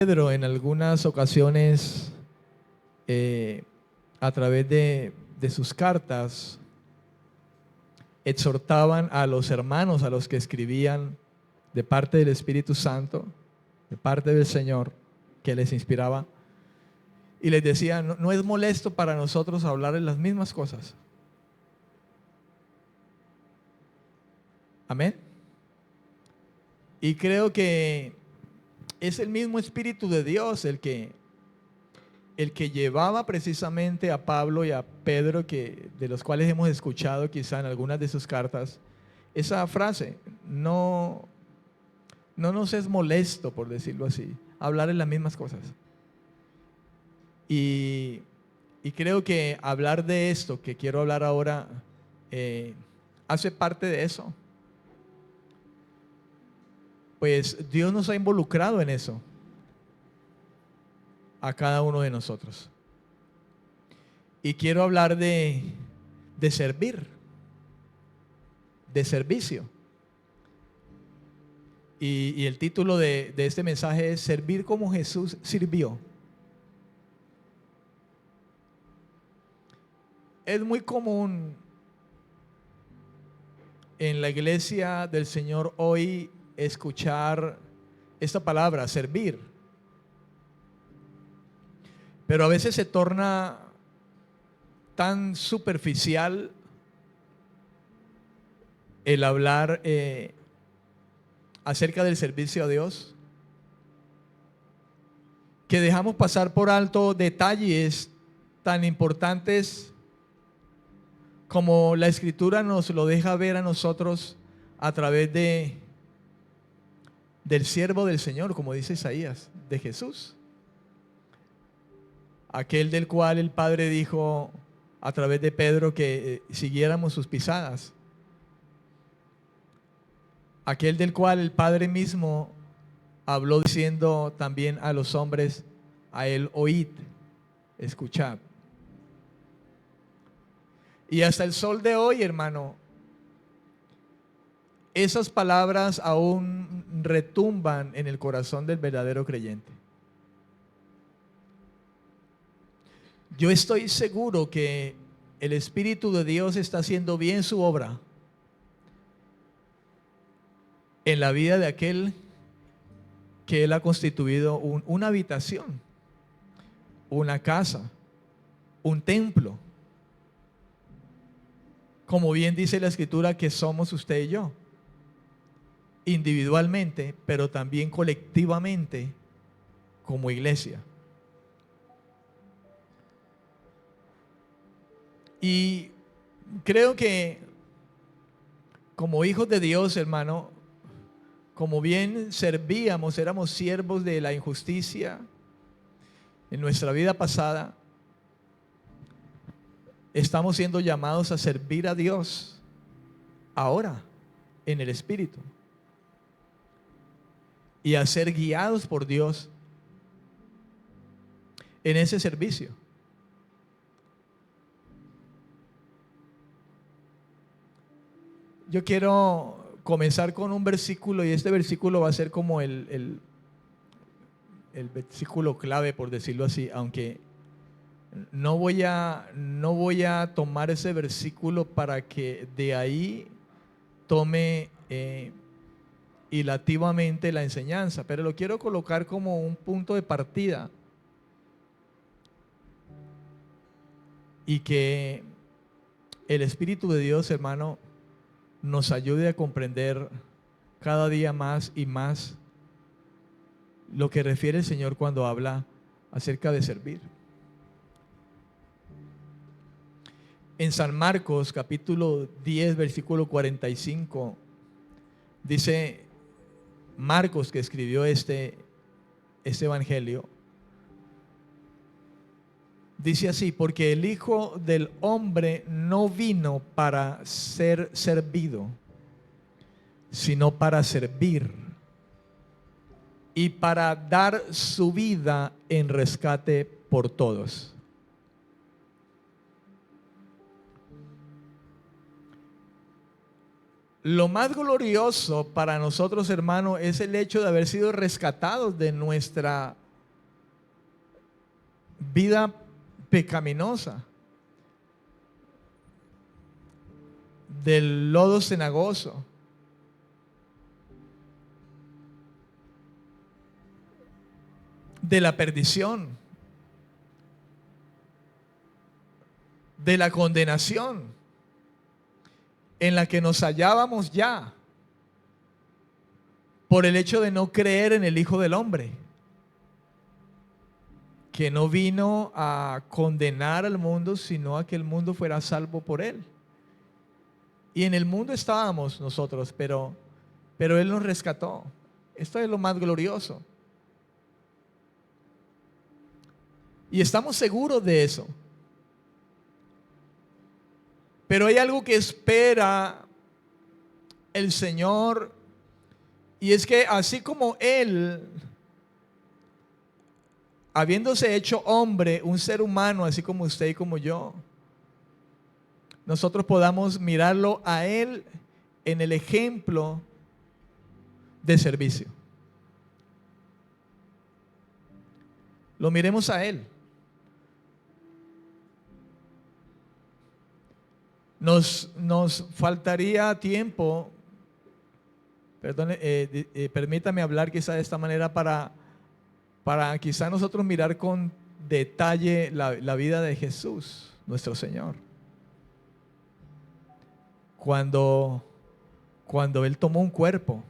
Pedro en algunas ocasiones, a través de sus cartas, exhortaban a los hermanos a los que escribían de parte del Espíritu Santo, de parte del Señor, que les inspiraba, y les decía, no es molesto para nosotros hablarles las mismas cosas. Amén. Y creo que es el mismo Espíritu de Dios el que llevaba precisamente a Pablo y a Pedro, de los cuales hemos escuchado quizá en algunas de sus cartas, esa frase, no nos es molesto, por decirlo así, hablar en las mismas cosas. Y creo que hablar de esto que quiero hablar ahora hace parte de eso. Pues Dios nos ha involucrado en eso, a cada uno de nosotros. Y quiero hablar de servir, de servicio. Y el título de este mensaje es Servir como Jesús sirvió. Es muy común en la iglesia del Señor hoy escuchar esta palabra, servir. Pero a veces se torna tan superficial el hablar acerca del servicio a Dios, que dejamos pasar por alto detalles tan importantes como la Escritura nos lo deja ver a nosotros a través del siervo del Señor, como dice Isaías, de Jesús, aquel del cual el Padre dijo a través de Pedro que siguiéramos sus pisadas, aquel del cual el Padre mismo habló diciendo también a los hombres, a él oíd, escuchad. Y hasta el sol de hoy, hermano, esas palabras aún retumban en el corazón del verdadero creyente. Yo estoy seguro que el Espíritu de Dios está haciendo bien su obra en la vida de aquel que Él ha constituido una habitación, una casa, un templo. Como bien dice la Escritura que somos usted y yo, individualmente, pero también colectivamente como iglesia. Y creo que como hijos de Dios, hermano, como bien servíamos, éramos siervos de la injusticia en nuestra vida pasada, estamos siendo llamados a servir a Dios ahora en el Espíritu y a ser guiados por Dios en ese servicio. Yo quiero comenzar con un versículo, y este versículo va a ser como el versículo clave, por decirlo así, aunque no voy a tomar ese versículo para que de ahí tome hilativamente la enseñanza, pero lo quiero colocar como un punto de partida y que el Espíritu de Dios, hermano, nos ayude a comprender cada día más y más lo que refiere el Señor cuando habla acerca de servir. En San Marcos capítulo 10 versículo 45 dice Marcos, que escribió este evangelio, dice así: porque el Hijo del Hombre no vino para ser servido, sino para servir y para dar su vida en rescate por todos. Lo más glorioso para nosotros, hermanos, es el hecho de haber sido rescatados de nuestra vida pecaminosa, del lodo cenagoso, de la perdición, de la condenación en la que nos hallábamos ya por el hecho de no creer en el Hijo del Hombre, que no vino a condenar al mundo, sino a que el mundo fuera salvo por él. Y en el mundo estábamos nosotros, pero Él nos rescató. Esto es lo más glorioso. Y estamos seguros de eso. Pero hay algo que espera el Señor, y es que así como Él, habiéndose hecho hombre, un ser humano, así como usted y como yo, nosotros podamos mirarlo a Él en el ejemplo de servicio. Lo miremos a Él. Nos faltaría tiempo, perdone, permítame hablar quizá de esta manera para quizá nosotros mirar con detalle la vida de Jesús, nuestro Señor. Cuando Él tomó un cuerpo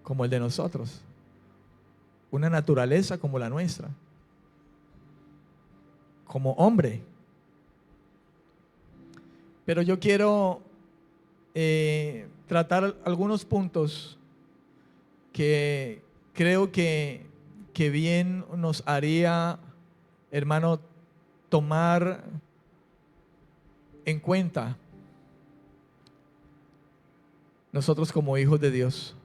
como el de nosotros, una naturaleza como la nuestra, como hombre. Pero yo quiero tratar algunos puntos que creo que bien nos haría, hermano, tomar en cuenta nosotros como hijos de Dios.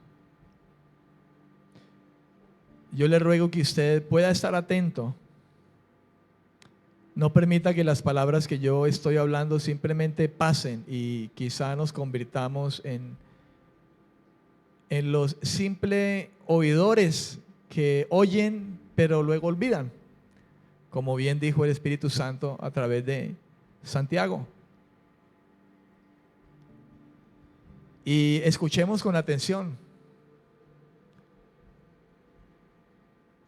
Yo le ruego que usted pueda estar atento. No permita que las palabras que yo estoy hablando simplemente pasen y quizá nos convirtamos en los simples oidores que oyen pero luego olvidan, como bien dijo el Espíritu Santo a través de Santiago. Y escuchemos con atención.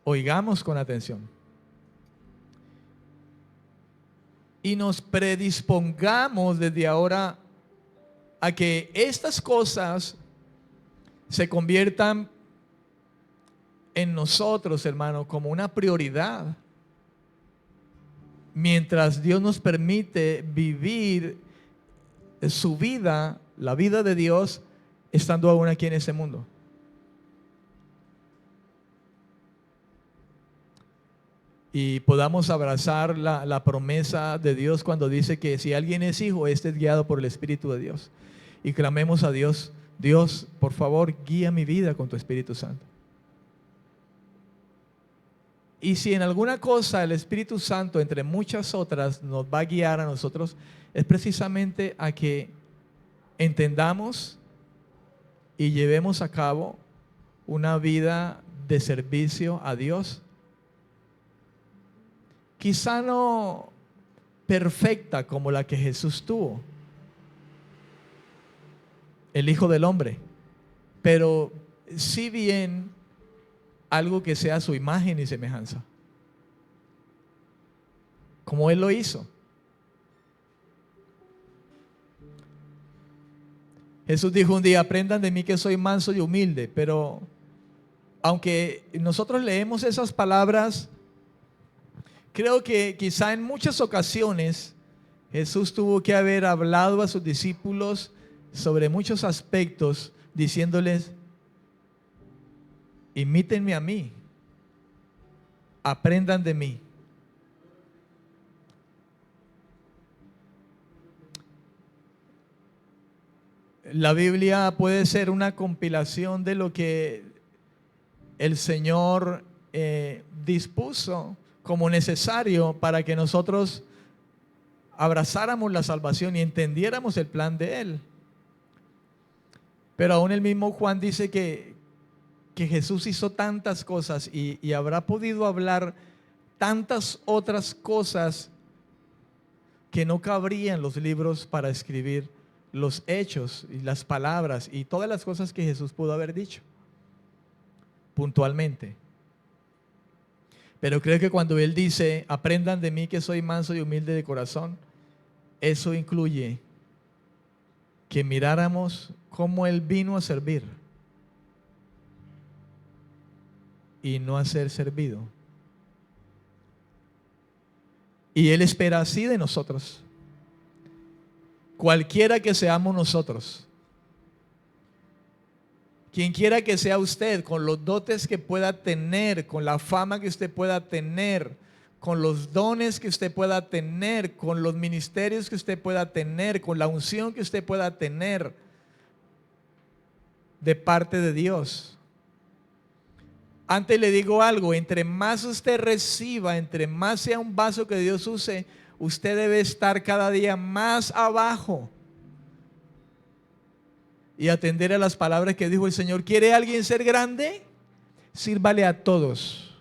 Oigamos con atención. Y nos predispongamos desde ahora a que estas cosas se conviertan en nosotros, hermano, como una prioridad. Mientras Dios nos permite vivir su vida, la vida de Dios, estando aún aquí en este mundo. Y podamos abrazar la promesa de Dios cuando dice que si alguien es hijo, este es guiado por el Espíritu de Dios. Y clamemos a Dios: Dios, por favor, guía mi vida con tu Espíritu Santo. Y si en alguna cosa el Espíritu Santo, entre muchas otras, nos va a guiar a nosotros, es precisamente a que entendamos y llevemos a cabo una vida de servicio a Dios. Quizá no perfecta como la que Jesús tuvo, el Hijo del Hombre, pero sí bien algo que sea su imagen y semejanza, como Él lo hizo. Jesús dijo un día: aprendan de mí que soy manso y humilde. Pero aunque nosotros leemos esas palabras, creo que quizá en muchas ocasiones Jesús tuvo que haber hablado a sus discípulos sobre muchos aspectos, diciéndoles: imítenme a mí, aprendan de mí. La Biblia puede ser una compilación de lo que el Señor dispuso como necesario para que nosotros abrazáramos la salvación y entendiéramos el plan de Él. Pero aún el mismo Juan dice que Jesús hizo tantas cosas y habrá podido hablar tantas otras cosas que no cabrían los libros para escribir los hechos y las palabras y todas las cosas que Jesús pudo haber dicho puntualmente. Pero creo que cuando Él dice, aprendan de mí que soy manso y humilde de corazón, eso incluye que miráramos cómo Él vino a servir y no a ser servido. Y Él espera así de nosotros, cualquiera que seamos nosotros. Quien quiera que sea usted, con los dotes que pueda tener, con la fama que usted pueda tener, con los dones que usted pueda tener, con los ministerios que usted pueda tener, con la unción que usted pueda tener de parte de Dios. Antes le digo algo, entre más usted reciba, entre más sea un vaso que Dios use, usted debe estar cada día más abajo y atender a las palabras que dijo el Señor. ¿Quiere alguien ser grande? Sírvale a todos.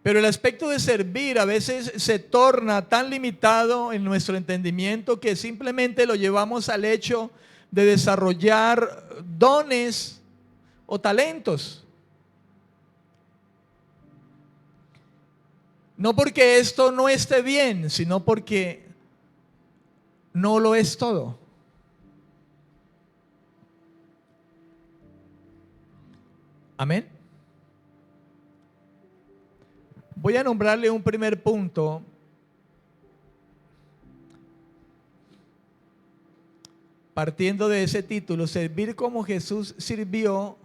Pero el aspecto de servir a veces se torna tan limitado en nuestro entendimiento que simplemente lo llevamos al hecho de desarrollar dones o talentos. No porque esto no esté bien, sino porque no lo es todo. Amén. Voy a nombrarle un primer punto. Partiendo de ese título, servir como Jesús sirvió.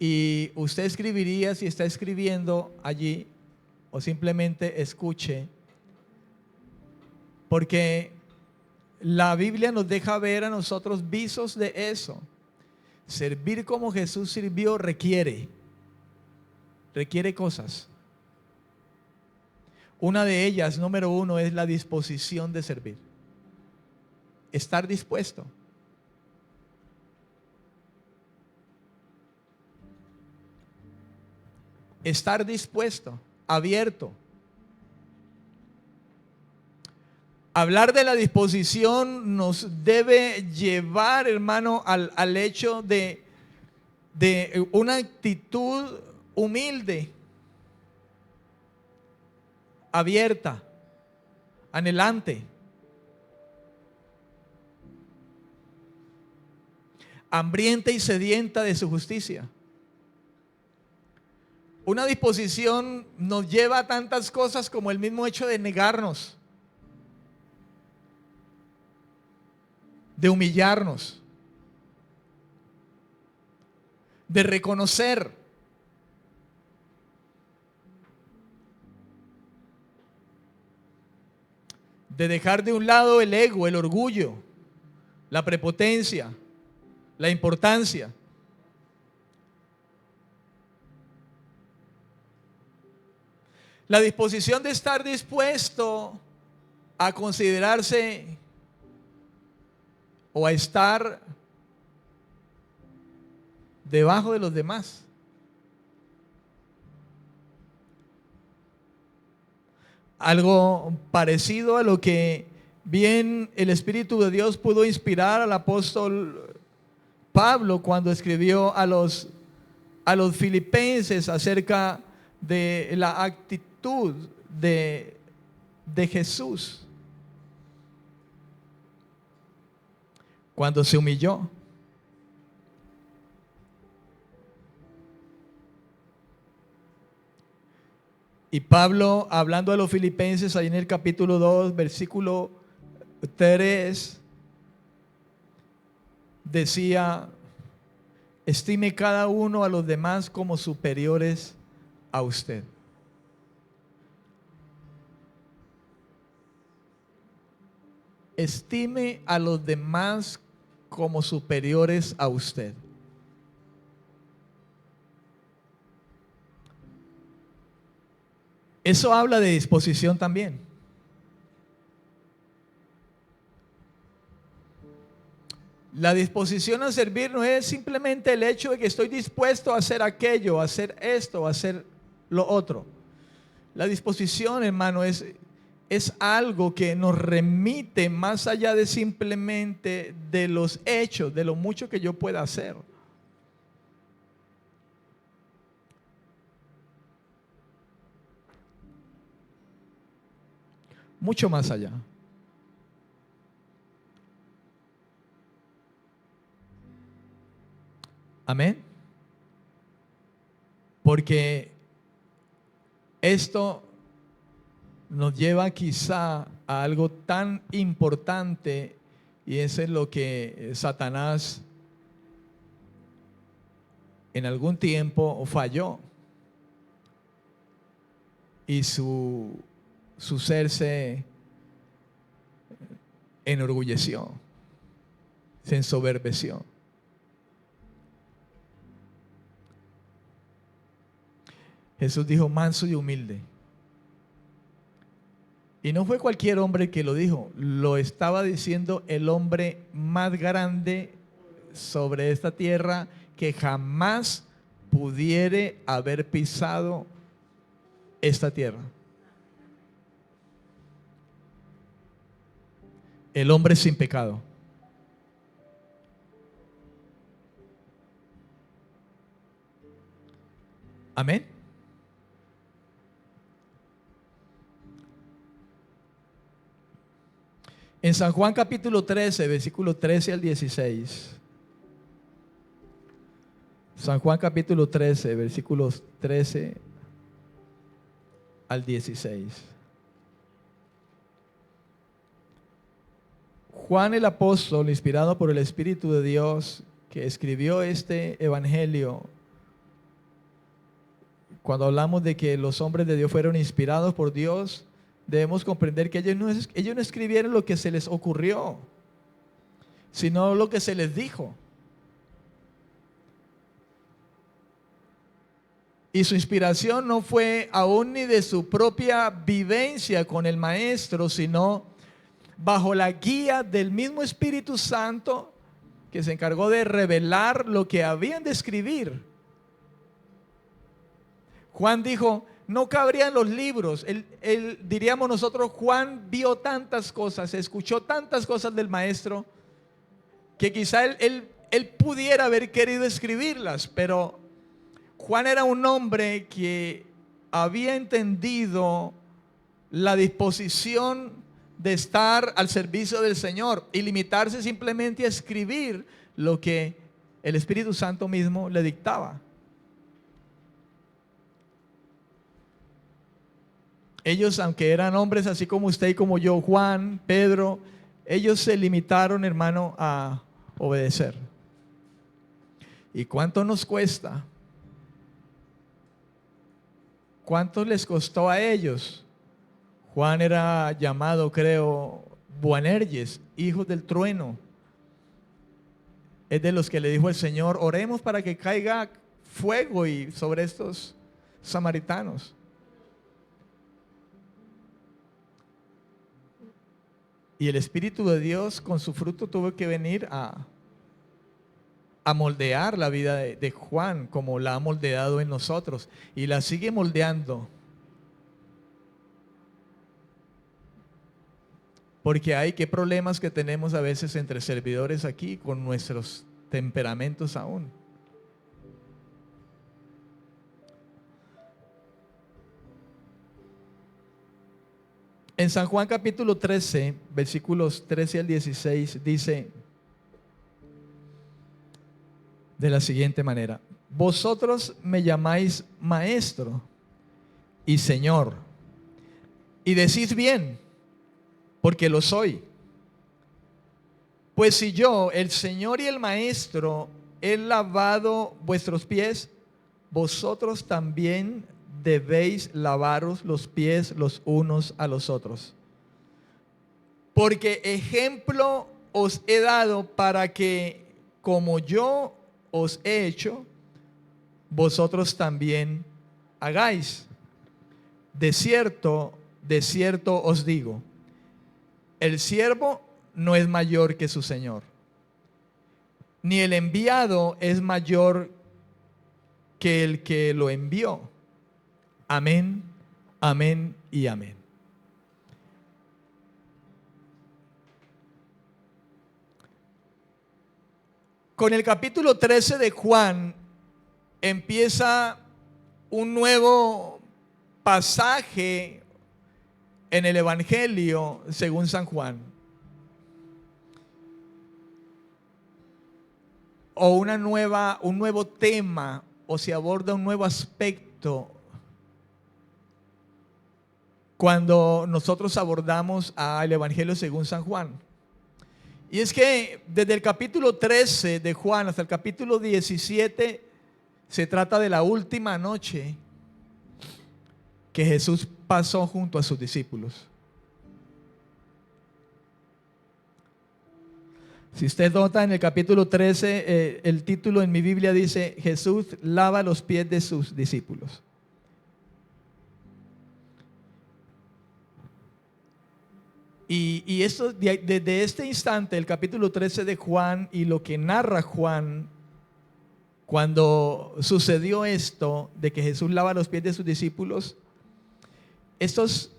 Y usted escribiría, si está escribiendo allí, o simplemente escuche, porque la Biblia nos deja ver a nosotros visos de eso. Servir como Jesús sirvió requiere cosas. Una de ellas, número uno, es la disposición de servir. Estar dispuesto. Estar dispuesto, abierto. Hablar de la disposición nos debe llevar, hermano, al hecho de una actitud humilde, abierta, anhelante, hambrienta y sedienta de su justicia. Una disposición nos lleva a tantas cosas como el mismo hecho de negarnos, de humillarnos, de reconocer, de dejar de un lado el ego, el orgullo, la prepotencia, la importancia. La disposición de estar dispuesto a considerarse o a estar debajo de los demás. Algo parecido a lo que bien el Espíritu de Dios pudo inspirar al apóstol Pablo cuando escribió a los filipenses acerca de la actitud de Jesús cuando se humilló. Y Pablo, hablando a los filipenses, ahí en el capítulo 2, versículo 3, decía: estime cada uno a los demás como superiores a usted. Estime a los demás como superiores a usted. Eso habla de disposición también. La disposición a servir no es simplemente el hecho de que estoy dispuesto a hacer aquello, a hacer esto, a hacer lo otro. La disposición, hermano, es algo que nos remite más allá de simplemente de los hechos, de lo mucho que yo pueda hacer. Mucho más allá. Amén. Porque esto nos lleva quizá a algo tan importante, y eso es lo que Satanás en algún tiempo falló y su ser se enorgulleció, se ensoberbeció. Jesús dijo manso y humilde. Y no fue cualquier hombre que lo dijo, lo estaba diciendo el hombre más grande sobre esta tierra que jamás pudiere haber pisado esta tierra. El hombre sin pecado. Amén. En San Juan capítulo 13, versículo 13 al 16. San Juan capítulo 13, versículos 13 al 16. Juan el apóstol, inspirado por el Espíritu de Dios, que escribió este evangelio, cuando hablamos de que los hombres de Dios fueron inspirados por Dios, debemos comprender que ellos no escribieron lo que se les ocurrió, sino lo que se les dijo. Y su inspiración no fue aún ni de su propia vivencia con el Maestro, sino bajo la guía del mismo Espíritu Santo, que se encargó de revelar lo que habían de escribir. Juan dijo, no cabrían los libros. Él, diríamos nosotros, Juan vio tantas cosas, escuchó tantas cosas del Maestro, que quizá él pudiera haber querido escribirlas, pero Juan era un hombre que había entendido la disposición de estar al servicio del Señor y limitarse simplemente a escribir lo que el Espíritu Santo mismo le dictaba. Ellos, aunque eran hombres así como usted y como yo, Juan, Pedro, ellos se limitaron, hermano, a obedecer. ¿Y cuánto nos cuesta? ¿Cuánto les costó a ellos? Juan era llamado, creo, Boanerges, hijo del trueno. Es de los que le dijo el Señor, oremos para que caiga fuego y sobre estos samaritanos. Y el Espíritu de Dios con su fruto tuvo que venir a moldear la vida de Juan como la ha moldeado en nosotros y la sigue moldeando. Porque hay que problemas que tenemos a veces entre servidores aquí con nuestros temperamentos aún. En San Juan capítulo 13, versículos 13 al 16, dice de la siguiente manera: vosotros me llamáis maestro y Señor, y decís bien, porque lo soy. Pues si yo, el Señor y el Maestro, he lavado vuestros pies, vosotros también debéis lavaros los pies los unos a los otros. Porque ejemplo os he dado para que, como yo os he hecho, vosotros también hagáis. De cierto os digo, el siervo no es mayor que su Señor, ni el enviado es mayor que el que lo envió. Amén, amén y amén. Con el capítulo 13 de Juan empieza un nuevo pasaje en el Evangelio según San Juan. O un nuevo tema, o se aborda un nuevo aspecto cuando nosotros abordamos al Evangelio según San Juan. Y es que desde el capítulo 13 de Juan hasta el capítulo 17 se trata de la última noche que Jesús pasó junto a sus discípulos. Si usted nota en el capítulo 13, el título en mi Biblia dice: Jesús lava los pies de sus discípulos. Y esto, desde este instante, el capítulo 13 de Juan y lo que narra Juan, cuando sucedió esto de que Jesús lava los pies de sus discípulos, estos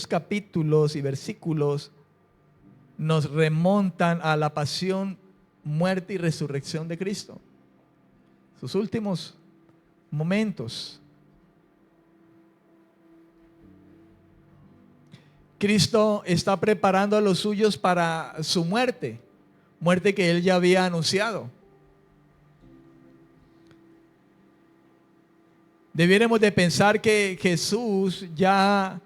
capítulos y versículos nos remontan a la pasión, muerte y resurrección de Cristo. Sus últimos momentos. Cristo está preparando a los suyos para su muerte, muerte que Él ya había anunciado. Debiéramos de pensar que Jesús ya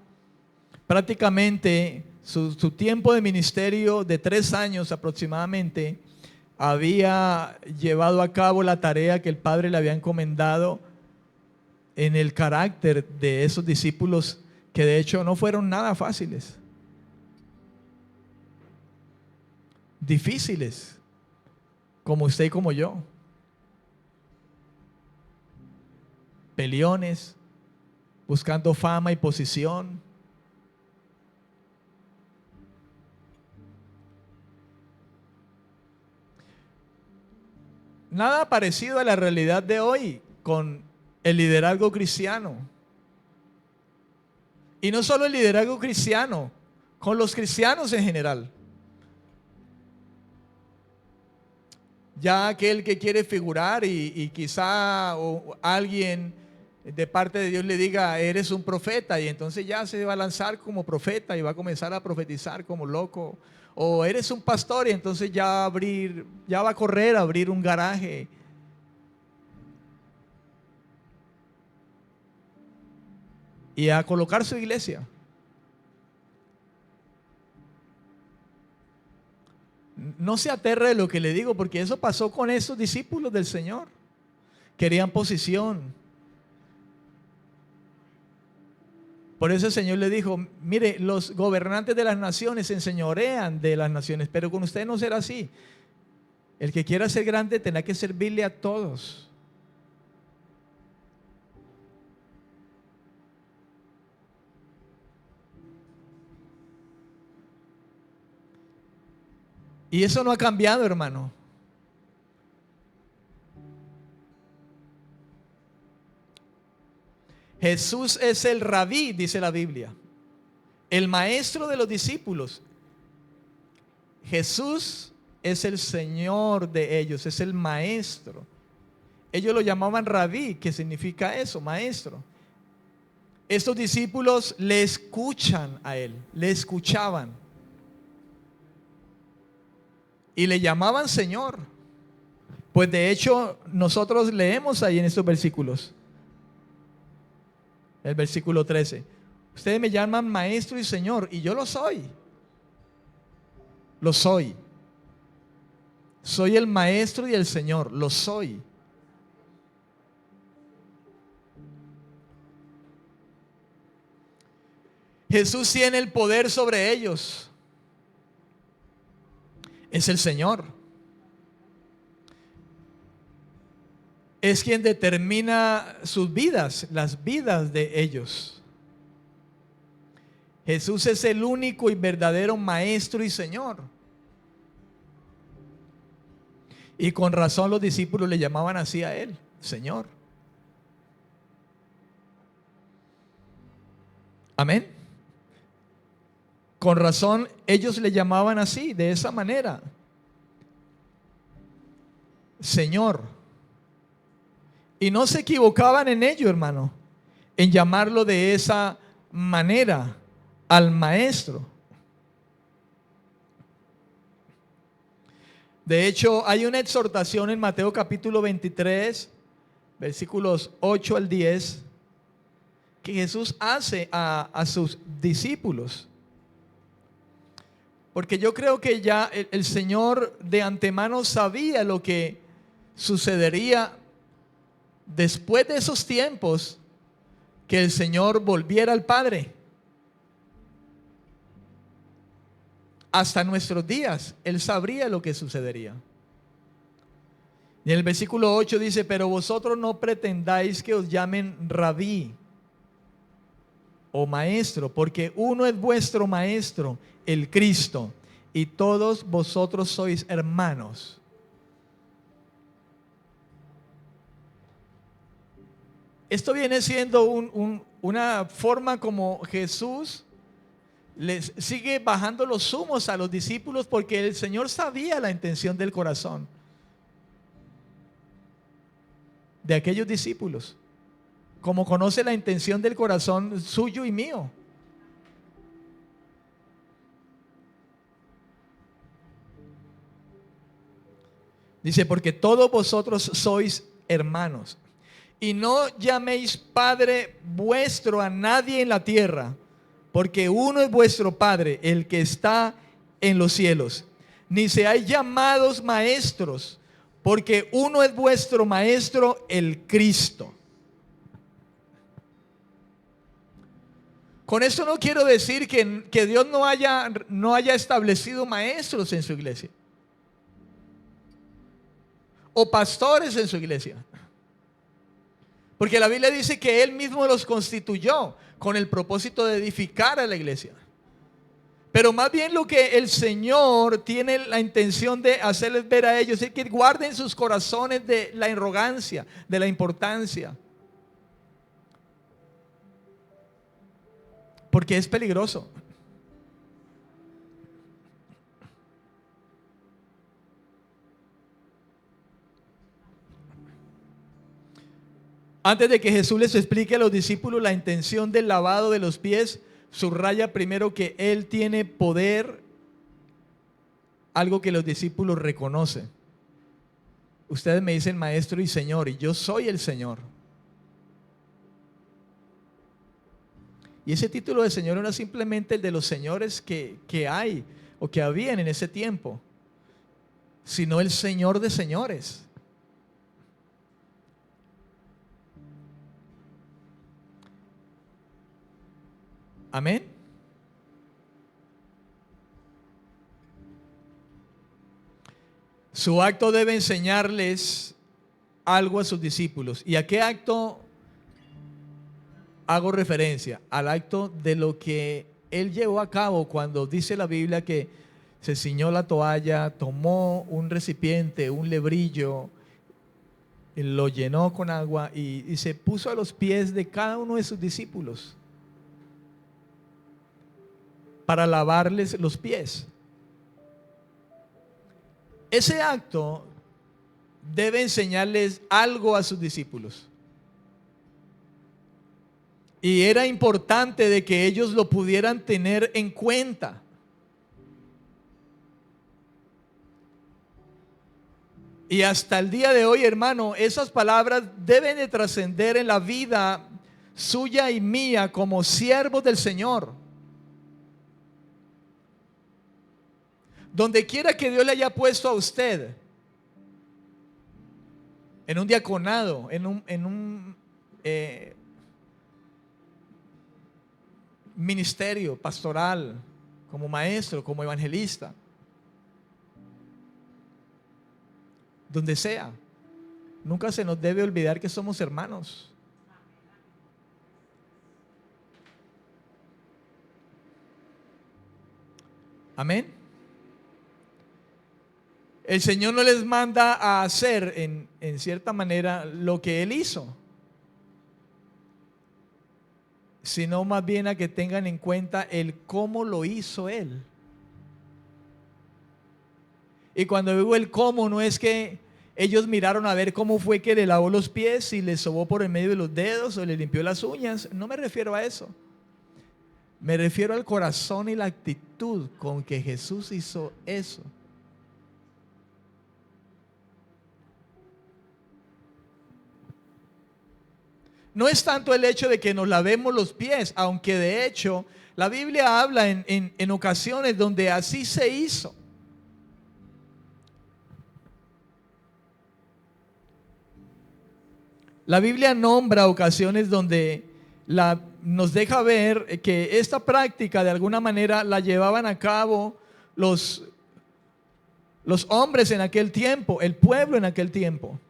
prácticamente su tiempo de ministerio de 3 años aproximadamente había llevado a cabo la tarea que el Padre le había encomendado en el carácter de esos discípulos que de hecho no fueron nada fáciles, difíciles, como usted y como yo, peleones, buscando fama y posición. Nada parecido a la realidad de hoy con el liderazgo cristiano. Y no solo el liderazgo cristiano, con los cristianos en general. Ya aquel que quiere figurar y quizá alguien de parte de Dios le diga: eres un profeta, y entonces ya se va a lanzar como profeta y va a comenzar a profetizar como loco. O eres un pastor, y entonces ya va a correr a abrir un garaje. Y a colocar su iglesia. No se aterre de lo que le digo, porque eso pasó con esos discípulos del Señor. Querían posición. Por eso el Señor le dijo: mire, los gobernantes de las naciones se enseñorean de las naciones, pero con usted no será así. El que quiera ser grande tendrá que servirle a todos. Y eso no ha cambiado, hermano. Jesús es el rabí, dice la Biblia, el maestro de los discípulos. Jesús es el Señor de ellos, es el maestro. Ellos lo llamaban rabí, que significa eso, maestro. Estos discípulos le escuchan a él, le escuchaban. Y le llamaban Señor. Pues de hecho nosotros leemos ahí en estos versículos. El versículo 13. Ustedes me llaman maestro y Señor, y yo lo soy. Lo soy. Soy el maestro y el Señor, lo soy. Jesús tiene el poder sobre ellos. Es el Señor. Es quien determina sus vidas, las vidas de ellos. Jesús es el único y verdadero maestro y Señor. Y con razón los discípulos le llamaban así a él, Señor. Amén. Con razón ellos le llamaban así, de esa manera. Señor. Y no se equivocaban en ello, hermano, en llamarlo de esa manera al maestro. De hecho, hay una exhortación en Mateo capítulo 23, versículos 8 al 10, que Jesús hace a sus discípulos. Porque yo creo que ya el Señor de antemano sabía lo que sucedería después de esos tiempos, que el Señor volviera al Padre. Hasta nuestros días, Él sabría lo que sucedería. Y en el versículo 8 dice: pero vosotros no pretendáis que os llamen rabí o maestro, porque uno es vuestro maestro, el Cristo, y todos vosotros sois hermanos. Esto viene siendo una forma como Jesús les sigue bajando los humos a los discípulos, porque el Señor sabía la intención del corazón de aquellos discípulos, como conoce la intención del corazón suyo y mío. Dice: porque todos vosotros sois hermanos. Y no llaméis Padre vuestro a nadie en la tierra, porque uno es vuestro Padre, el que está en los cielos. Ni seáis llamados maestros, porque uno es vuestro maestro, el Cristo. Con esto no quiero decir que Dios no haya establecido maestros en su iglesia, o pastores en su iglesia. Porque la Biblia dice que Él mismo los constituyó con el propósito de edificar a la iglesia. Pero más bien lo que el Señor tiene la intención de hacerles ver a ellos es que guarden sus corazones de la arrogancia, de la importancia. Porque es peligroso. Antes de que Jesús les explique a los discípulos la intención del lavado de los pies, subraya primero que Él tiene poder, algo que los discípulos reconocen. Ustedes me dicen maestro y Señor, y yo soy el Señor. Y ese título de Señor no era simplemente el de los señores que hay o que habían en ese tiempo, sino el Señor de señores. Amén. Su acto debe enseñarles algo a sus discípulos. ¿Y a qué acto hago referencia? Al acto de lo que Él llevó a cabo cuando dice la Biblia que se ciñó la toalla, tomó un recipiente, un lebrillo, lo llenó con agua y se puso a los pies de cada uno de sus discípulos para lavarles los pies. Ese acto debe enseñarles algo a sus discípulos. Y era importante de que ellos lo pudieran tener en cuenta. Y hasta el día de hoy, hermano, esas palabras deben de trascender en la vida suya y mía como siervos del Señor. Donde quiera que Dios le haya puesto a usted, en un diaconado, en un ministerio pastoral, como maestro, como evangelista, donde sea, nunca se nos debe olvidar que somos hermanos. Amén. El Señor no les manda a hacer en cierta manera lo que Él hizo, sino más bien a que tengan en cuenta el cómo lo hizo Él. Y cuando digo el cómo, no es que ellos miraron a ver cómo fue que le lavó los pies y le sobó por el medio de los dedos o le limpió las uñas. No me refiero a eso. Me refiero al corazón y la actitud con que Jesús hizo eso. No es tanto el hecho de que nos lavemos los pies, aunque de hecho la Biblia habla en ocasiones donde así se hizo. La Biblia nombra ocasiones donde nos deja ver que esta práctica de alguna manera la llevaban a cabo los hombres en aquel tiempo, el pueblo en aquel tiempo.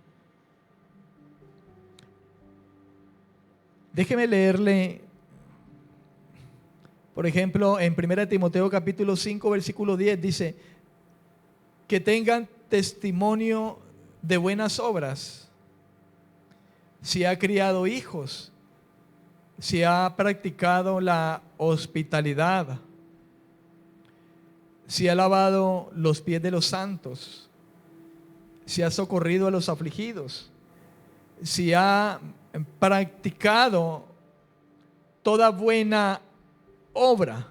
Déjeme leerle, por ejemplo, en 1 Timoteo capítulo 5, versículo 10, dice, que tengan testimonio de buenas obras, si ha criado hijos, si ha practicado la hospitalidad, si ha lavado los pies de los santos, si ha socorrido a los afligidos, si ha practicado toda buena obra.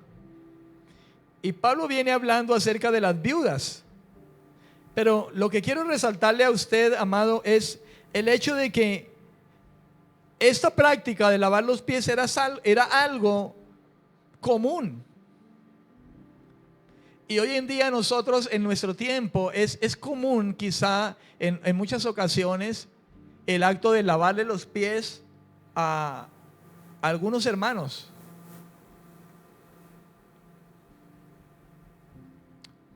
Y Pablo viene hablando acerca de las viudas. Pero lo que quiero resaltarle a usted, amado, es el hecho de que esta práctica de lavar los pies era algo común. Y hoy en día nosotros en nuestro tiempo es común quizá en muchas ocasiones el acto de lavarle los pies a algunos hermanos.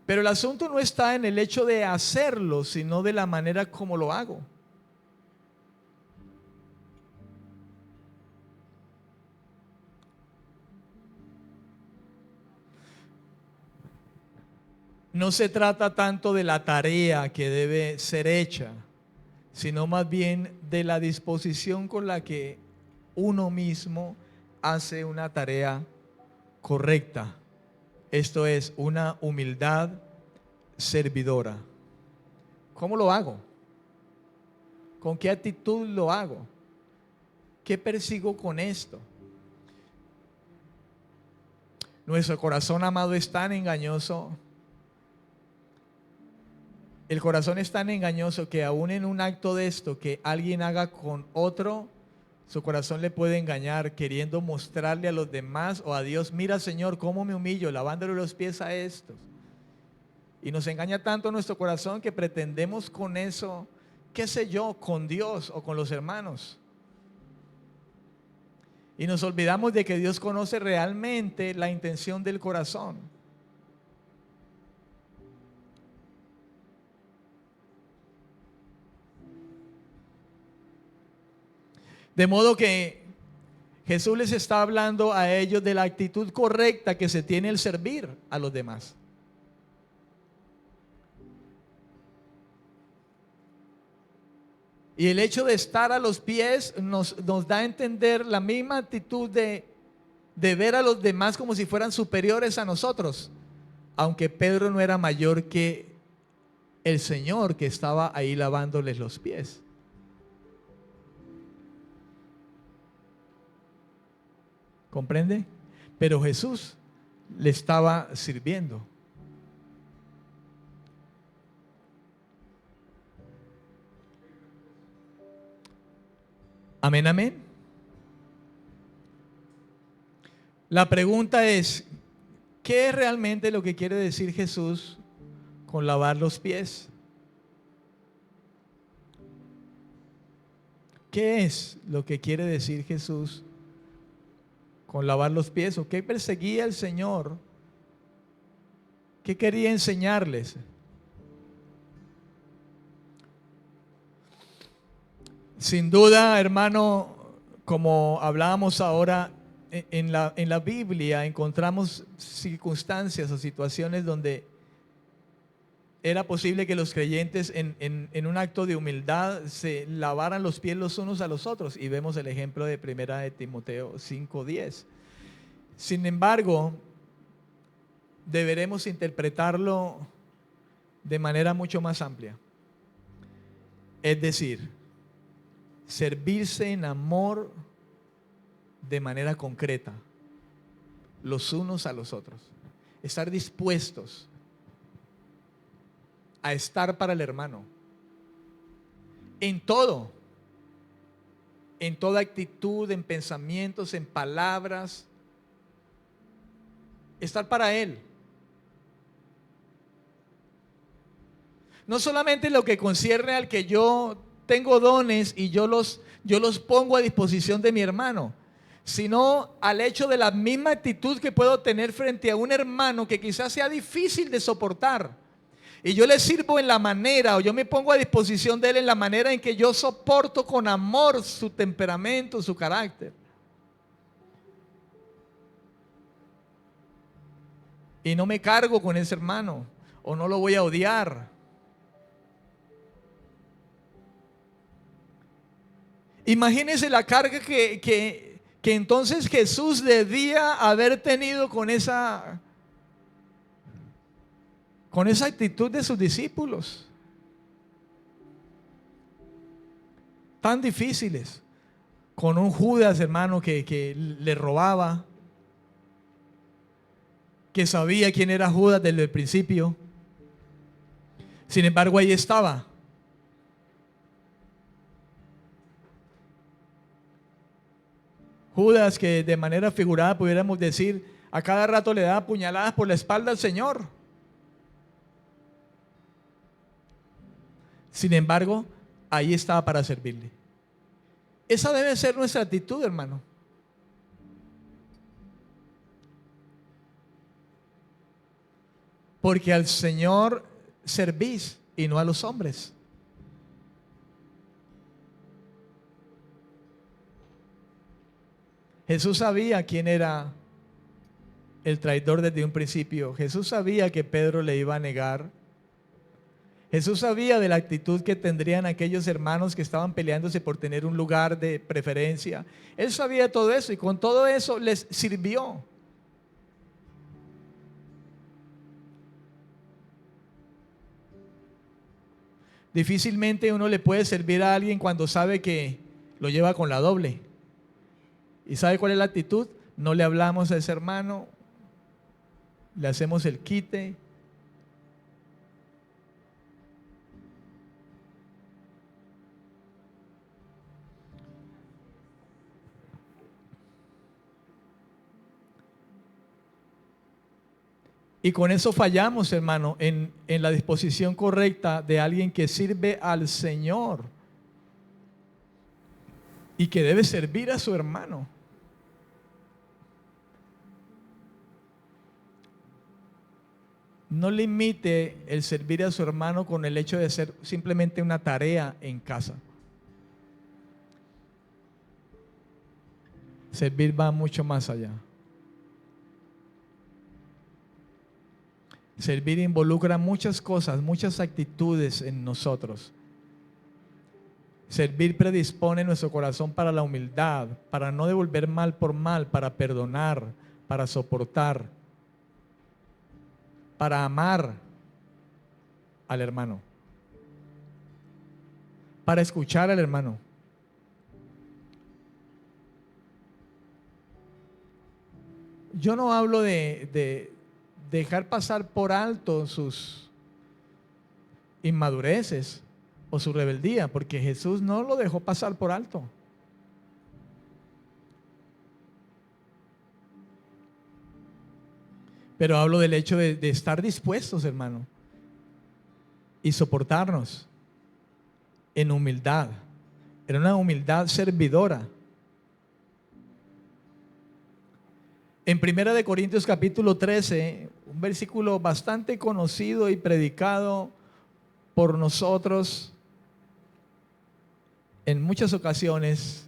Pero el asunto no está en el hecho de hacerlo, sino de la manera como lo hago. No se trata tanto de la tarea que debe ser hecha, sino más bien de la disposición con la que uno mismo hace una tarea correcta. Esto es una humildad servidora. ¿Cómo lo hago? ¿Con qué actitud lo hago? ¿Qué persigo con esto? Nuestro corazón, amado, es tan engañoso. El corazón es tan engañoso que aún en un acto de esto que alguien haga con otro, su corazón le puede engañar queriendo mostrarle a los demás o a Dios, mira Señor, cómo me humillo lavándole los pies a estos. Y nos engaña tanto nuestro corazón que pretendemos con eso, qué sé yo, con Dios o con los hermanos. Y nos olvidamos de que Dios conoce realmente la intención del corazón. De modo que Jesús les está hablando a ellos de la actitud correcta que se tiene el servir a los demás. Y el hecho de estar a los pies nos da a entender la misma actitud de ver a los demás como si fueran superiores a nosotros. Aunque Pedro no era mayor que el Señor que estaba ahí lavándoles los pies. ¿Comprende? Pero Jesús le estaba sirviendo. Amén, amén. La pregunta es, ¿qué es realmente lo que quiere decir Jesús con lavar los pies? ¿Qué es lo que quiere decir Jesús con lavar los pies? ¿O qué perseguía el Señor? ¿Qué quería enseñarles? Sin duda, hermano, como hablábamos ahora, en la Biblia encontramos circunstancias o situaciones donde era posible que los creyentes en un acto de humildad se lavaran los pies los unos a los otros. Y vemos el ejemplo de 1 Timoteo 5:10. Sin embargo, deberemos interpretarlo de manera mucho más amplia. Es decir, servirse en amor de manera concreta, los unos a los otros. Estar dispuestos a estar para el hermano. En todo. En toda actitud, en pensamientos, en palabras. Estar para él. No solamente en lo que concierne al que yo tengo dones y yo los pongo a disposición de mi hermano, sino al hecho de la misma actitud que puedo tener frente a un hermano que quizás sea difícil de soportar. Y yo le sirvo en la manera, o yo me pongo a disposición de él en la manera en que yo soporto con amor su temperamento, su carácter. Y no me cargo con ese hermano, o no lo voy a odiar. Imagínense la carga que entonces Jesús debía haber tenido con esa actitud de sus discípulos. Tan difíciles. Con un Judas, hermano, que le robaba, que sabía quién era Judas desde el principio. Sin embargo, ahí estaba. Judas, que de manera figurada pudiéramos decir, a cada rato le daba puñaladas por la espalda al Señor. Sin embargo, ahí estaba para servirle. Esa debe ser nuestra actitud, hermano. Porque al Señor servís y no a los hombres. Jesús sabía quién era el traidor desde un principio. Jesús sabía que Pedro le iba a negar. Jesús sabía de la actitud que tendrían aquellos hermanos que estaban peleándose por tener un lugar de preferencia. Él sabía todo eso y con todo eso les sirvió. Difícilmente uno le puede servir a alguien cuando sabe que lo lleva con la doble. ¿Y sabe cuál es la actitud? No le hablamos a ese hermano, le hacemos el quite. Y con eso fallamos, hermano, en la disposición correcta de alguien que sirve al Señor y que debe servir a su hermano. No limite el servir a su hermano con el hecho de ser simplemente una tarea en casa. Servir va mucho más allá. Servir involucra muchas cosas, muchas actitudes en nosotros. Servir predispone nuestro corazón para la humildad, para no devolver mal por mal, para perdonar, para soportar, para amar al hermano, para escuchar al hermano. Yo no hablo de dejar pasar por alto sus inmadureces o su rebeldía, porque Jesús no lo dejó pasar por alto. Pero hablo del hecho de estar dispuestos, hermano, y soportarnos en humildad, en una humildad servidora. En 1 Corintios capítulo 13, un versículo bastante conocido y predicado por nosotros en muchas ocasiones,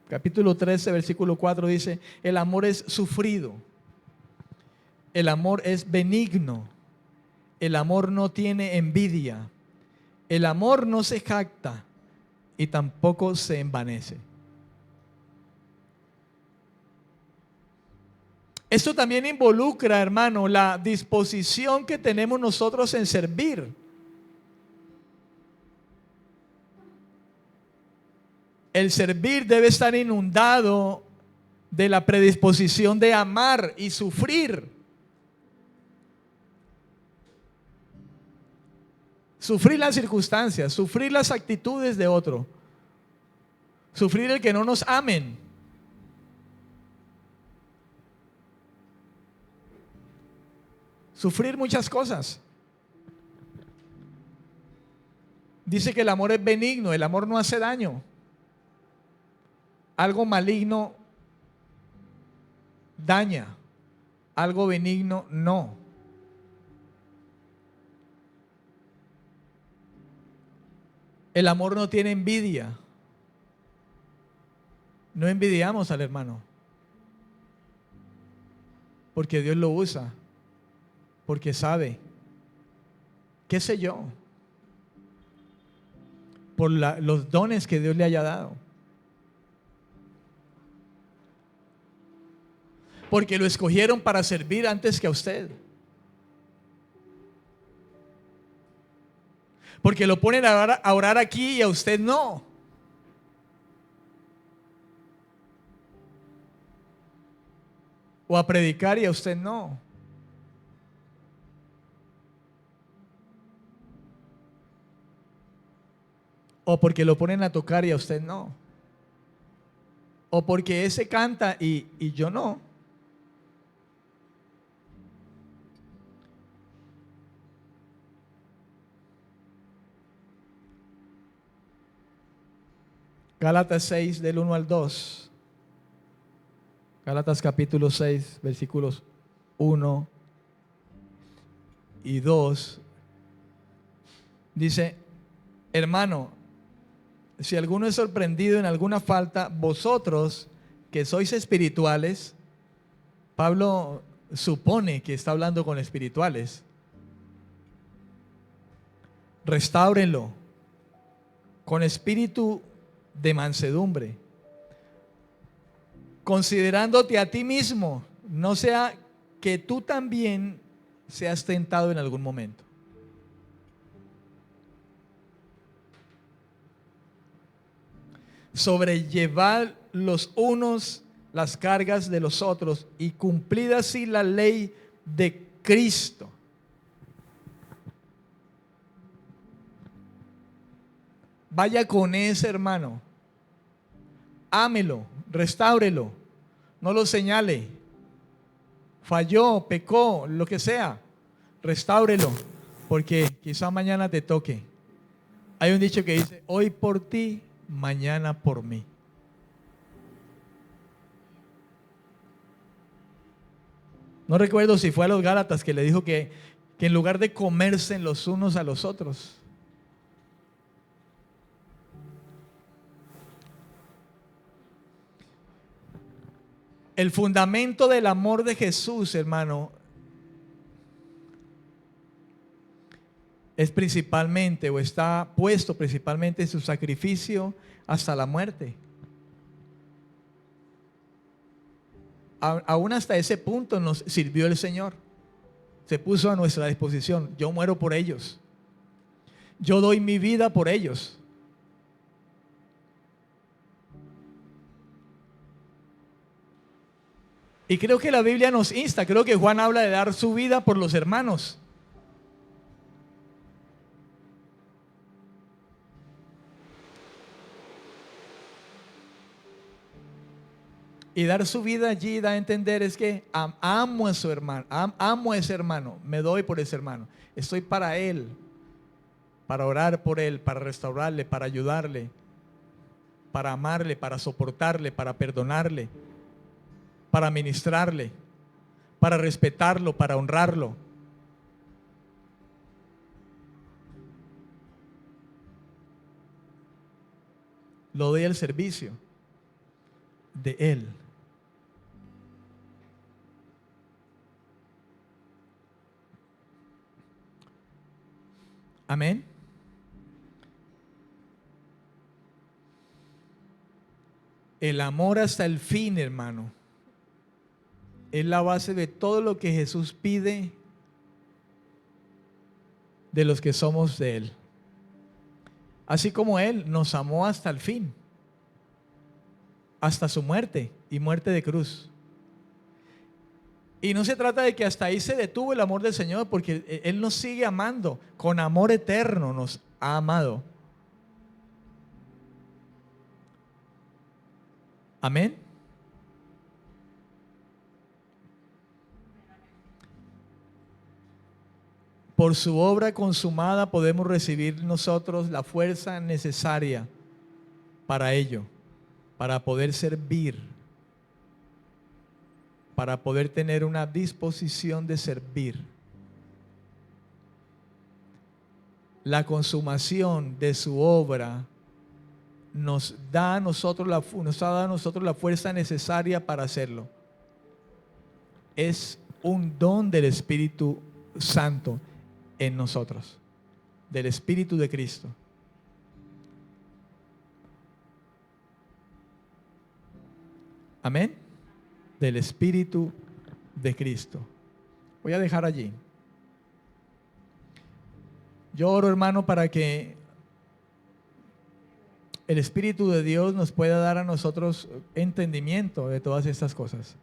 capítulo 13, versículo 4 dice, el amor es sufrido, el amor es benigno, El amor no tiene envidia. El amor no se jacta y tampoco se envanece. Esto también involucra, hermano, la disposición que tenemos nosotros en servir. El servir debe estar inundado de la predisposición de amar y sufrir. Sufrir las circunstancias, sufrir las actitudes de otro, sufrir el que no nos amen. Sufrir muchas cosas. Dice que el amor es benigno, el amor no hace daño. Algo maligno daña, algo benigno no. El amor no tiene envidia. No envidiamos al hermano, porque Dios lo usa, porque sabe, qué sé yo, por los dones que Dios le haya dado. Porque lo escogieron para servir antes que a usted. Porque lo ponen a orar aquí y a usted no. O a predicar y a usted no. O porque lo ponen a tocar y a usted no. O porque ese canta y yo no. Gálatas 6 del 1 al 2. Gálatas capítulo 6 versículos 1 y 2. Dice: hermano, si alguno es sorprendido en alguna falta, vosotros que sois espirituales, Pablo supone que está hablando con espirituales, restáurenlo con espíritu de mansedumbre, considerándote a ti mismo, no sea que tú también seas tentado en algún momento. Sobrellevad los unos las cargas de los otros y cumplid así la ley de Cristo. Vaya con ese hermano, ámelo, restáurelo, no lo señale. Falló, pecó, lo que sea, restáurelo, porque quizá mañana te toque. Hay un dicho que dice: hoy por ti, mañana por mí. No recuerdo si fue a los Gálatas que le dijo que en lugar de comerse los unos a los otros, el fundamento del amor de Jesús, hermano, es principalmente, o está puesto principalmente en su sacrificio hasta la muerte. Aún hasta ese punto nos sirvió el Señor. Se puso a nuestra disposición. Yo muero por ellos. Yo doy mi vida por ellos. Y creo que la Biblia nos insta, creo que Juan habla de dar su vida por los hermanos. Y dar su vida allí da a entender es que amo a su hermano, amo a ese hermano, me doy por ese hermano, estoy para él, para orar por él, para restaurarle, para ayudarle, para amarle, para soportarle, para perdonarle, para ministrarle, para respetarlo, para honrarlo. Lo doy al servicio de él. Amén. El amor hasta el fin, hermano, es la base de todo lo que Jesús pide de los que somos de Él. Así como Él nos amó hasta el fin, hasta su muerte y muerte de cruz. Y no se trata de que hasta ahí se detuvo el amor del Señor, porque Él nos sigue amando, con amor eterno nos ha amado. Amén. Por su obra consumada podemos recibir nosotros la fuerza necesaria para ello, para poder servir, para poder tener una disposición de servir. La consumación de su obra nos ha dado a nosotros la fuerza necesaria para hacerlo. Es un don del Espíritu Santo en nosotros, del Espíritu de Cristo. Amén. Del Espíritu de Cristo. Voy a dejar allí. Yo oro, hermano, para que el Espíritu de Dios nos pueda dar a nosotros entendimiento de todas estas cosas.